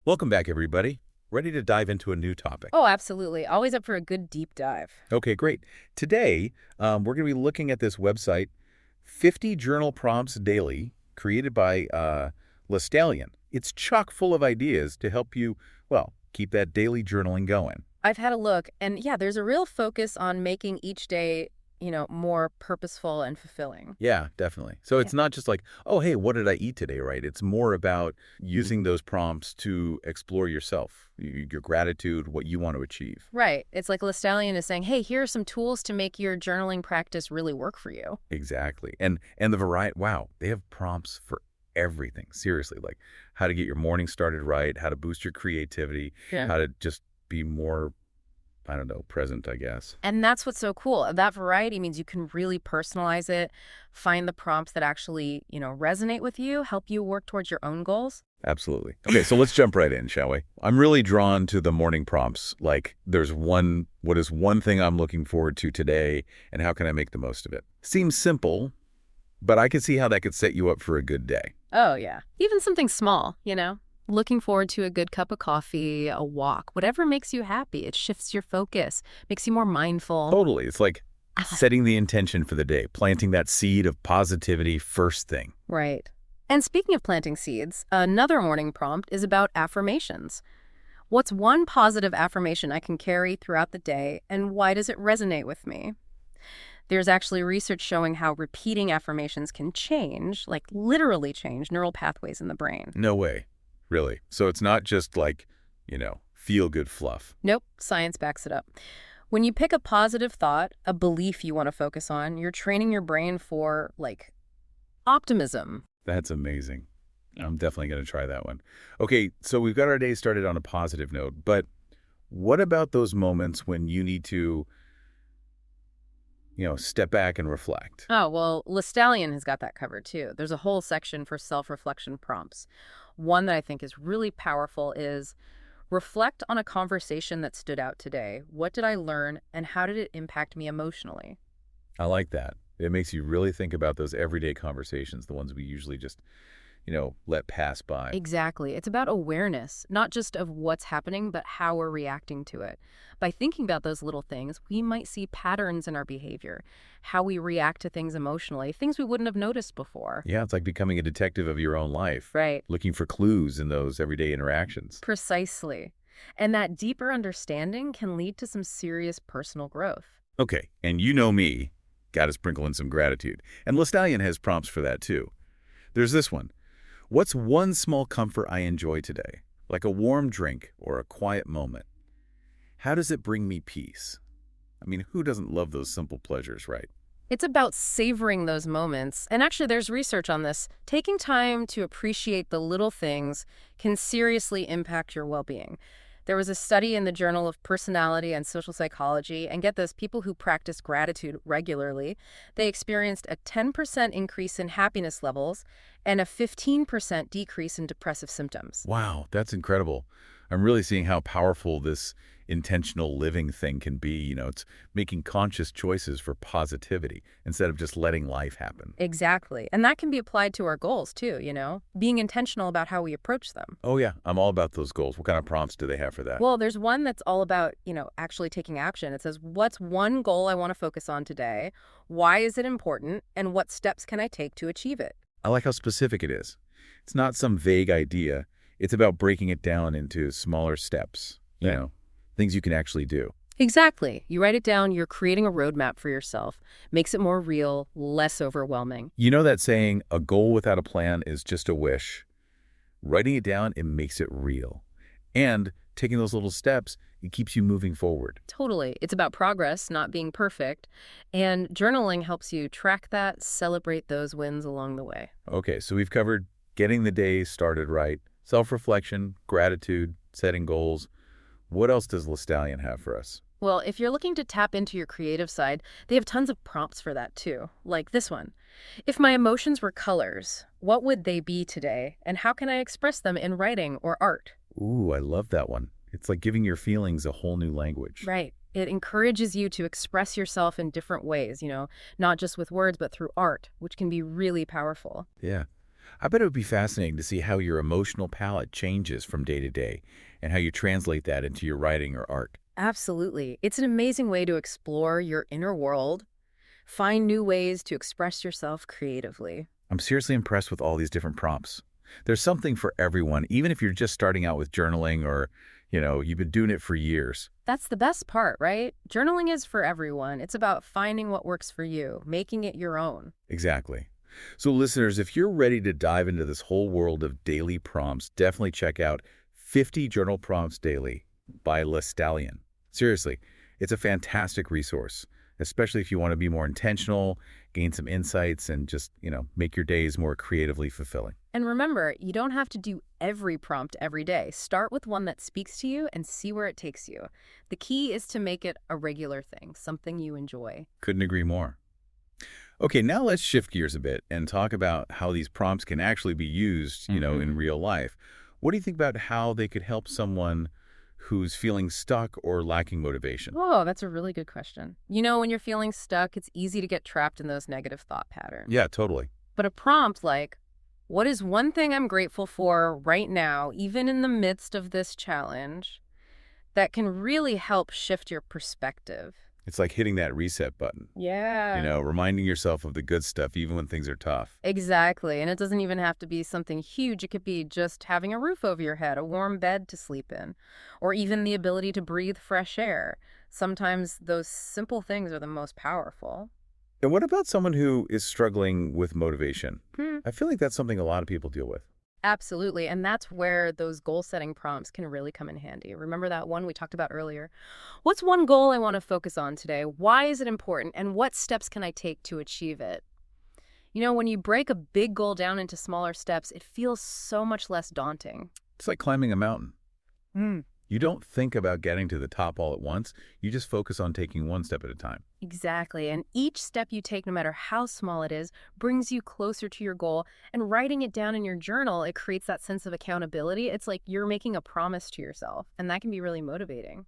Welcome back, everybody. Ready to dive into a new topic? Oh, absolutely. Always up for a good deep dive. Okay, great. Today, we're going to be looking at this website, 50 Journal Prompts Daily, created by LeStallion. It's chock full of ideas to help you, well, keep that daily journaling going. I've had a look, and yeah, there's a real focus on making each day, more purposeful and fulfilling. Yeah, definitely. So Yeah. it's not just like, oh, hey, what did I eat today, right? It's more about using those prompts to explore yourself, your gratitude, what you want to achieve. Right. It's like LeStallion is saying, hey, here are some tools to make your journaling practice really work for you. Exactly. And the variety, wow, they have prompts for everything. Seriously, like how to get your morning started right, how to boost your creativity, Yeah. how to just be more, I don't know, present, I guess. And that's what's so cool. That variety means you can really personalize it, find the prompts that actually, resonate with you, help you work towards your own goals. Absolutely. Okay, so let's jump right in, shall we? I'm really drawn to the morning prompts. Like what is one thing I'm looking forward to today and how can I make the most of it? Seems simple, but I can see how that could set you up for a good day. Oh, yeah. Even something small, Looking forward to a good cup of coffee, a walk, whatever makes you happy. It shifts your focus, makes you more mindful. Totally. It's like setting the intention for the day, planting that seed of positivity first thing. Right. And speaking of planting seeds, another morning prompt is about affirmations. What's one positive affirmation I can carry throughout the day, and why does it resonate with me? There's actually research showing how repeating affirmations can change, like literally change, neural pathways in the brain. No way. Really. So it's not just like, feel good fluff. Nope, science backs it up. When you pick a positive thought, a belief you want to focus on, you're training your brain for, optimism. That's amazing. I'm definitely going to try that one. Okay, so we've got our day started on a positive note, but what about those moments when you need to, step back and reflect? Oh, well, LeStallion has got that covered too. There's a whole section for self-reflection prompts. One that I think is really powerful is reflect on a conversation that stood out today. What did I learn and how did it impact me emotionally? I like that. It makes you really think about those everyday conversations, the ones we usually just, let pass by. Exactly. It's about awareness, not just of what's happening, but how we're reacting to it. By thinking about those little things, we might see patterns in our behavior, how we react to things emotionally, things we wouldn't have noticed before. Yeah, it's like becoming a detective of your own life, Right. looking for clues in those everyday interactions. Precisely. And that deeper understanding can lead to some serious personal growth. Okay, and you know me, got to sprinkle in some gratitude. And LeStallion has prompts for that too. There's this one. What's one small comfort I enjoy today? Like a warm drink or a quiet moment. How does it bring me peace? I mean, who doesn't love those simple pleasures, right? It's about savoring those moments. And actually, there's research on this. Taking time to appreciate the little things can seriously impact your well-being. There was a study in the Journal of Personality and Social Psychology, and get this, people who practice gratitude regularly, they experienced a 10% increase in happiness levels and a 15% decrease in depressive symptoms. Wow, that's incredible. I'm really seeing how powerful this intentional living thing can be. It's making conscious choices for positivity instead of just letting life happen. Exactly. And that can be applied to our goals, too, being intentional about how we approach them. Oh, yeah, I'm all about those goals. What kind of prompts do they have for that? Well, there's one that's all about, actually taking action. It says, what's one goal I want to focus on today? Why is it important? And what steps can I take to achieve it? I like how specific it is. It's not some vague idea. It's about breaking it down into smaller steps, things you can actually do. Exactly. You write it down, you're creating a roadmap for yourself. Makes it more real, less overwhelming. You know that saying, a goal without a plan is just a wish? Writing it down, it makes it real. And taking those little steps, it keeps you moving forward. Totally. It's about progress, not being perfect. And journaling helps you track that, celebrate those wins along the way. Okay, so we've covered getting the day started right, self-reflection, gratitude, setting goals. What else does LeStallion have for us? Well, if you're looking to tap into your creative side, they have tons of prompts for that too. Like this one. If my emotions were colors, what would they be today? And how can I express them in writing or art? Ooh, I love that one. It's like giving your feelings a whole new language. Right. It encourages you to express yourself in different ways, not just with words, but through art, which can be really powerful. Yeah. I bet it would be fascinating to see how your emotional palette changes from day to day and how you translate that into your writing or art. Absolutely. It's an amazing way to explore your inner world, find new ways to express yourself creatively. I'm seriously impressed with all these different prompts. There's something for everyone, even if you're just starting out with journaling or, you've been doing it for years. That's the best part, right? Journaling is for everyone. It's about finding what works for you, making it your own. Exactly. So, listeners, if you're ready to dive into this whole world of daily prompts, definitely check out 50 Journal Prompts Daily by LeStallion. Seriously, it's a fantastic resource, especially if you want to be more intentional, gain some insights, and just, make your days more creatively fulfilling. And remember, you don't have to do every prompt every day. Start with one that speaks to you and see where it takes you. The key is to make it a regular thing, something you enjoy. Couldn't agree more. Okay, now let's shift gears a bit and talk about how these prompts can actually be used, in real life. What do you think about how they could help someone who's feeling stuck or lacking motivation? Oh, that's a really good question. When you're feeling stuck, it's easy to get trapped in those negative thought patterns. Yeah, totally. But a prompt like, what is one thing I'm grateful for right now, even in the midst of this challenge, that can really help shift your perspective? It's like hitting that reset button, Yeah. reminding yourself of the good stuff even when things are tough. Exactly. And it doesn't even have to be something huge. It could be just having a roof over your head, a warm bed to sleep in, or even the ability to breathe fresh air. Sometimes those simple things are the most powerful. And what about someone who is struggling with motivation? Hmm. I feel like that's something a lot of people deal with. Absolutely. And that's where those goal setting prompts can really come in handy. Remember that one we talked about earlier? What's one goal I want to focus on today? Why is it important? And what steps can I take to achieve it? When you break a big goal down into smaller steps, it feels so much less daunting. It's like climbing a mountain. Mm. You don't think about getting to the top all at once. You just focus on taking one step at a time. Exactly. And each step you take, no matter how small it is, brings you closer to your goal. And writing it down in your journal, it creates that sense of accountability. It's like you're making a promise to yourself, and that can be really motivating.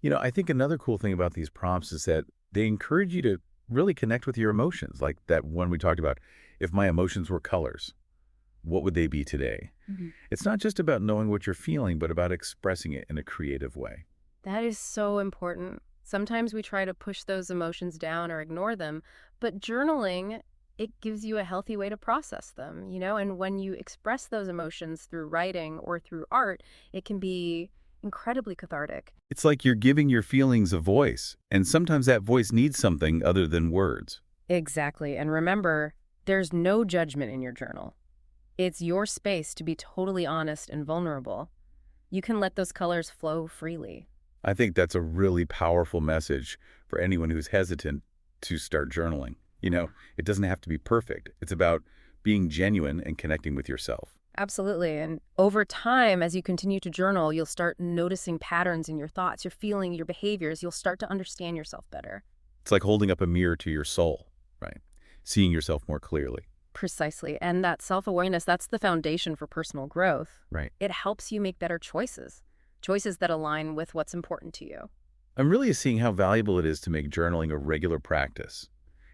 I think another cool thing about these prompts is that they encourage you to really connect with your emotions. Like that one we talked about, if my emotions were colors, what would they be today? Mhm. It's not just about knowing what you're feeling, but about expressing it in a creative way. That is so important. Sometimes we try to push those emotions down or ignore them, but journaling, it gives you a healthy way to process them. And when you express those emotions through writing or through art, it can be incredibly cathartic. It's like you're giving your feelings a voice, and sometimes that voice needs something other than words. Exactly. And remember, there's no judgment in your journal. It's your space to be totally honest and vulnerable. You can let those colors flow freely. I think that's a really powerful message for anyone who's hesitant to start journaling. It doesn't have to be perfect. It's about being genuine and connecting with yourself. Absolutely. And over time, as you continue to journal, you'll start noticing patterns in your thoughts, your feeling, your behaviors. You'll start to understand yourself better. It's like holding up a mirror to your soul, right? Seeing yourself more clearly. Precisely. And that self-awareness, that's the foundation for personal growth. Right. It helps you make better choices, choices that align with what's important to you. I'm really seeing how valuable it is to make journaling a regular practice.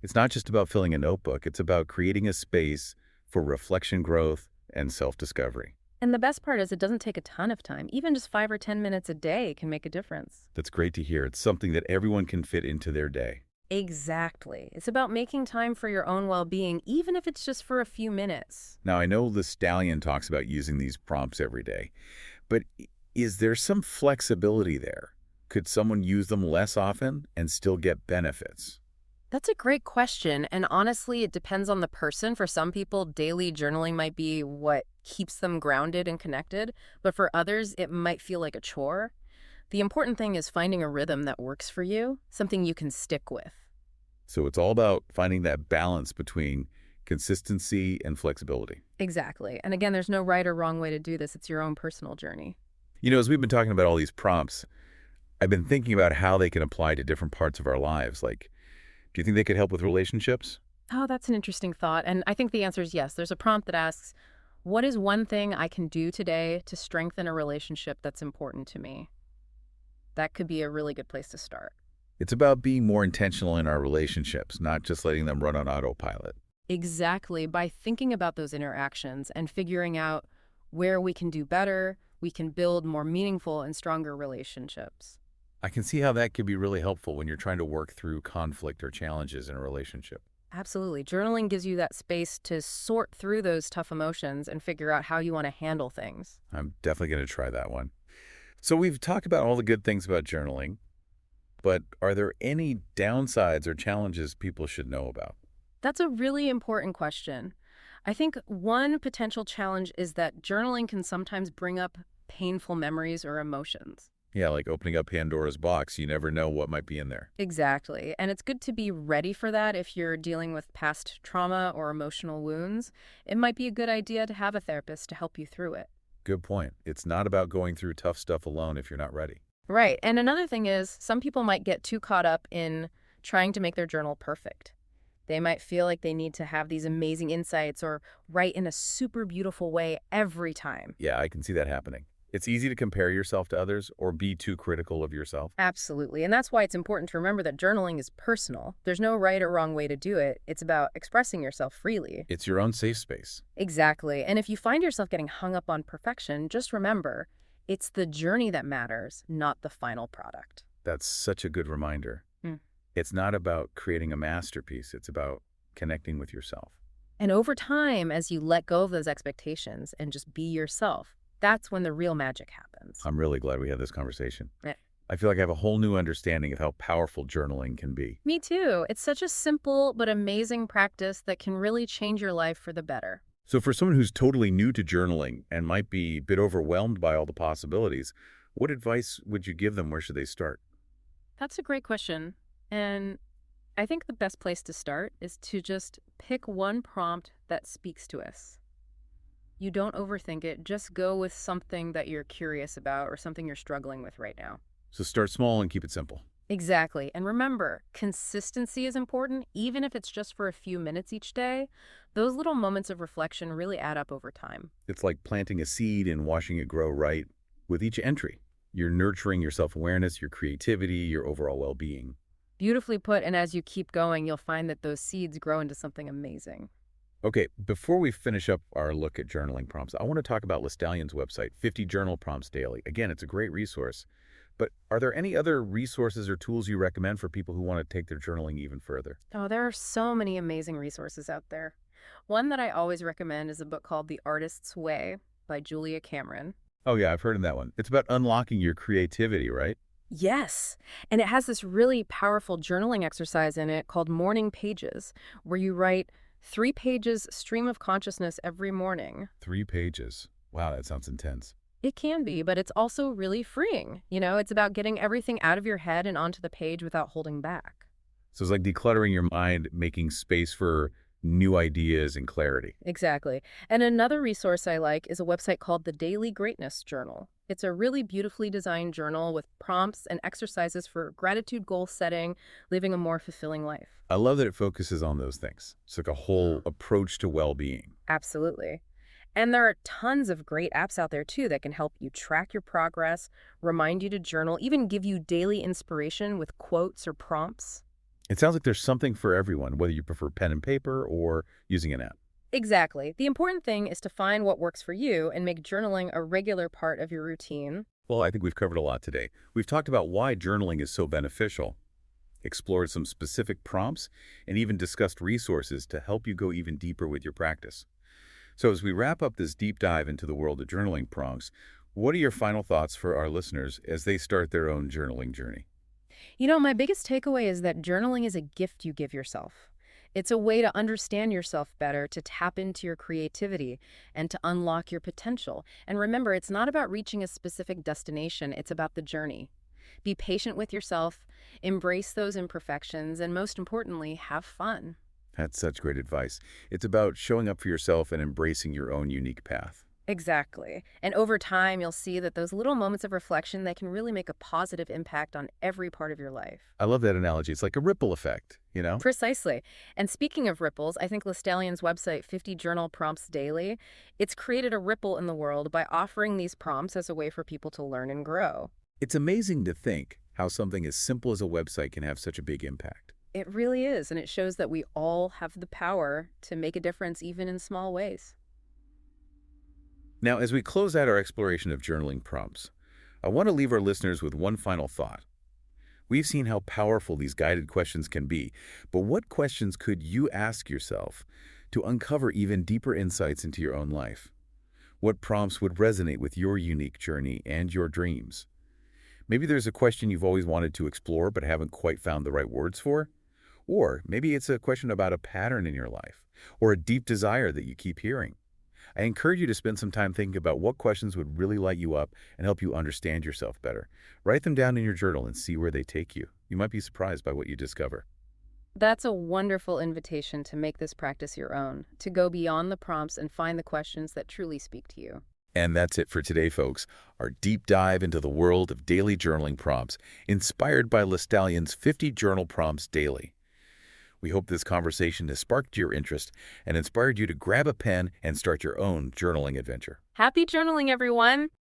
It's not just about filling a notebook. It's about creating a space for reflection, growth, and self-discovery. And the best part is it doesn't take a ton of time. Even just 5 or 10 minutes a day can make a difference. That's great to hear. It's something that everyone can fit into their day. Exactly. It's about making time for your own well-being, even if it's just for a few minutes. Now, I know LeStallion talks about using these prompts every day, but is there some flexibility there? Could someone use them less often and still get benefits? That's a great question. And honestly, it depends on the person. For some people, daily journaling might be what keeps them grounded and connected. But for others, it might feel like a chore. The important thing is finding a rhythm that works for you, something you can stick with. So it's all about finding that balance between consistency and flexibility. Exactly. And again, there's no right or wrong way to do this. It's your own personal journey. As we've been talking about all these prompts, I've been thinking about how they can apply to different parts of our lives. Like, do you think they could help with relationships? Oh, that's an interesting thought. And I think the answer is yes. There's a prompt that asks, what is one thing I can do today to strengthen a relationship that's important to me? That could be a really good place to start. It's about being more intentional in our relationships, not just letting them run on autopilot. Exactly. By thinking about those interactions and figuring out where we can do better, we can build more meaningful and stronger relationships. I can see how that could be really helpful when you're trying to work through conflict or challenges in a relationship. Absolutely. Journaling gives you that space to sort through those tough emotions and figure out how you want to handle things. I'm definitely going to try that one. So we've talked about all the good things about journaling, but are there any downsides or challenges people should know about? That's a really important question. I think one potential challenge is that journaling can sometimes bring up painful memories or emotions. Yeah, like opening up Pandora's box, you never know what might be in there. Exactly. And it's good to be ready for that if you're dealing with past trauma or emotional wounds. It might be a good idea to have a therapist to help you through it. Good point. It's not about going through tough stuff alone if you're not ready. Right. And another thing is, some people might get too caught up in trying to make their journal perfect. They might feel like they need to have these amazing insights or write in a super beautiful way every time. Yeah, I can see that happening. It's easy to compare yourself to others or be too critical of yourself. Absolutely. And that's why it's important to remember that journaling is personal. There's no right or wrong way to do it. It's about expressing yourself freely. It's your own safe space. Exactly. And if you find yourself getting hung up on perfection, just remember, it's the journey that matters, not the final product. That's such a good reminder. Mm. It's not about creating a masterpiece. It's about connecting with yourself. And over time, as you let go of those expectations and just be yourself, that's when the real magic happens. I'm really glad we had this conversation. Yeah. I feel like I have a whole new understanding of how powerful journaling can be. Me too. It's such a simple but amazing practice that can really change your life for the better. So for someone who's totally new to journaling and might be a bit overwhelmed by all the possibilities, what advice would you give them? Where should they start? That's a great question. And I think the best place to start is to just pick one prompt that speaks to us. You don't overthink it. Just go with something that you're curious about or something you're struggling with right now. So start small and keep it simple. Exactly. And remember, consistency is important, even if it's just for a few minutes each day. Those little moments of reflection really add up over time. It's like planting a seed and watching it grow right with each entry. You're nurturing your self-awareness, your creativity, your overall well-being. Beautifully put, and as you keep going, you'll find that those seeds grow into something amazing. Okay, before we finish up our look at journaling prompts, I want to talk about LeStallion's website, 50 Journal Prompts Daily. Again, it's a great resource. But are there any other resources or tools you recommend for people who want to take their journaling even further? Oh, there are so many amazing resources out there. One that I always recommend is a book called The Artist's Way by Julia Cameron. Oh yeah, I've heard of that one. It's about unlocking your creativity, right? Yes, and it has this really powerful journaling exercise in it called Morning Pages, where you write 3 pages stream of consciousness every morning. 3 pages. Wow, that sounds intense. It can be, but it's also really freeing. It's about getting everything out of your head and onto the page without holding back. So it's like decluttering your mind, making space for new ideas and clarity. Exactly. And another resource I like is a website called the Daily Greatness Journal. It's a really beautifully designed journal with prompts and exercises for gratitude goal setting, living a more fulfilling life. I love that it focuses on those things. It's like a whole approach to well-being. Absolutely. And there are tons of great apps out there too that can help you track your progress, remind you to journal, even give you daily inspiration with quotes or prompts. It sounds like there's something for everyone, whether you prefer pen and paper or using an app. Exactly. The important thing is to find what works for you and make journaling a regular part of your routine. Well, I think we've covered a lot today. We've talked about why journaling is so beneficial, explored some specific prompts, and even discussed resources to help you go even deeper with your practice. So as we wrap up this deep dive into the world of journaling prompts, what are your final thoughts for our listeners as they start their own journaling journey? My biggest takeaway is that journaling is a gift you give yourself. It's a way to understand yourself better, to tap into your creativity, and to unlock your potential. And remember, it's not about reaching a specific destination, it's about the journey. Be patient with yourself, embrace those imperfections, and most importantly, have fun. That's such great advice. It's about showing up for yourself and embracing your own unique path. Exactly. And over time, you'll see that those little moments of reflection, they can really make a positive impact on every part of your life. I love that analogy. It's like a ripple effect, you know? Precisely. And speaking of ripples, I think LeStallion's website, 50 Journal Prompts Daily, it's created a ripple in the world by offering these prompts as a way for people to learn and grow. It's amazing to think how something as simple as a website can have such a big impact. It really is, and it shows that we all have the power to make a difference even in small ways. Now, as we close out our exploration of journaling prompts, I want to leave our listeners with one final thought. We've seen how powerful these guided questions can be, but what questions could you ask yourself to uncover even deeper insights into your own life? What prompts would resonate with your unique journey and your dreams? Maybe there's a question you've always wanted to explore but haven't quite found the right words for. Or maybe it's a question about a pattern in your life or a deep desire that you keep hearing. I encourage you to spend some time thinking about what questions would really light you up and help you understand yourself better. Write them down in your journal and see where they take you. You might be surprised by what you discover. That's a wonderful invitation to make this practice your own, to go beyond the prompts and find the questions that truly speak to you. And that's it for today, folks. Our deep dive into the world of daily journaling prompts, inspired by LeStallion's 50 Journal Prompts Daily. We hope this conversation has sparked your interest and inspired you to grab a pen and start your own journaling adventure. Happy journaling, everyone!